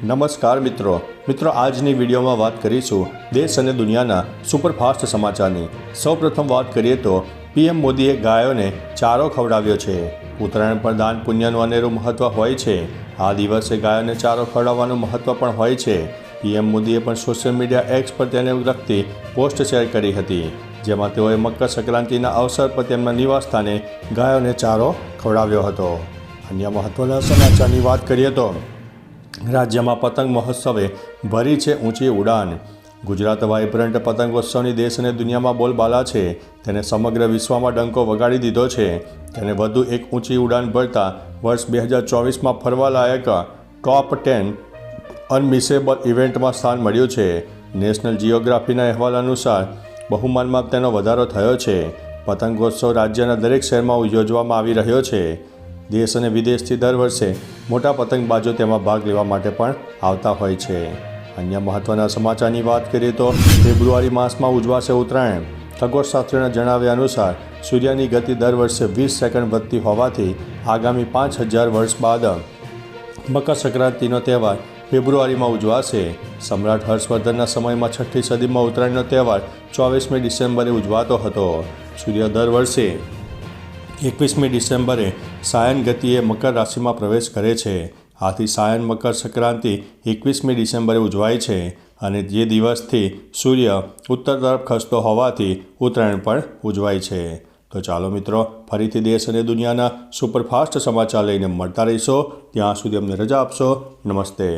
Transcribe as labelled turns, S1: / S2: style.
S1: નમસ્કાર મિત્રો આજની વિડીયોમાં વાત કરીશું દેશ અને દુનિયાના સુપરફાસ્ટ સમાચારની। સૌપ્રથમ વાત કરીએ તો પીએમ મોદીએ ગાયોને ચારો ખવડાવ્યો છે। ઉત્તરાયણ પર દાન પુણ્યનું અનેરું મહત્વ હોય છે। આ દિવસે ગાયોને ચારો ખવડાવવાનું મહત્વ પણ હોય છે। પીએમ મોદીએ પણ સોશિયલ મીડિયા એક્સ પર તેને લગતી પોસ્ટ શેર કરી હતી, જેમાં તેઓએ મકર સંક્રાંતિના અવસર પર તેમના નિવાસસ્થાને ગાયોને ચારો ખવડાવ્યો હતો। અન્ય મહત્વના સમાચારની વાત કરીએ તો રાજ્યમાં પતંગ મહોત્સવે ભરી છે ઊંચી ઉડાન। ગુજરાત વાઇબ્રન્ટ પતંગોત્સવની દેશ અને દુનિયામાં બોલબાલા છે। તેને સમગ્ર વિશ્વમાં ડંકો વગાડી દીધો છે। તેને વધુ એક ઊંચી ઉડાન ભરતા વર્ષ 2024માં ફરવાલાયક ટોપ 10 અનમિસેબલ ઇવેન્ટમાં સ્થાન મળ્યું છે। નેશનલ જિયોગ્રાફીના અહેવાલ અનુસાર બહુમાનમાં તેનો વધારો થયો છે। પતંગોત્સવ રાજ્યના દરેક શહેરમાં યોજવામાં આવી રહ્યો છે। દેશ અને વિદેશથી દર વર્ષે મોટા પતંગબાજો તેમાં ભાગ લેવા માટે પણ આવતા હોય છે। અન્ય મહત્ત્વના સમાચારની વાત કરીએ તો ફેબ્રુઆરી માસમાં ઉજવાશે ઉત્તરાયણ। ખગોળશાસ્ત્રીના જણાવ્યા અનુસાર સૂર્યની ગતિ દર વર્ષે 20 સેકન્ડ વધતી હોવાથી આગામી 5000 વર્ષ બાદ મકર સંક્રાંતિનો તહેવાર ફેબ્રુઆરીમાં ઉજવાશે। સમ્રાટ હર્ષવર્ધનના સમયમાં 6ઠ્ઠી સદીમાં ઉત્તરાયણનો તહેવાર 24મી ડિસેમ્બરે ઉજવાતો હતો। સૂર્ય દર વર્ષે 21મી ડિસેમ્બરે સાયન ગતિએ મકર રાશિમાં પ્રવેશ કરે છે। આથી સાયન મકર સંક્રાંતિ 21મી ડિસેમ્બરે ઉજવાય છે અને જે દિવસથી સૂર્ય ઉત્તર તરફ ખસતો હોવાથી ઉત્તરાયણ પણ ઉજવાય છે। તો ચાલો મિત્રો, ફરીથી દેશ અને દુનિયાના સુપરફાસ્ટ સમાચાર લઈને મળતા રહીશો। ત્યાં સુધી અમને રજા આપશો। નમસ્તે।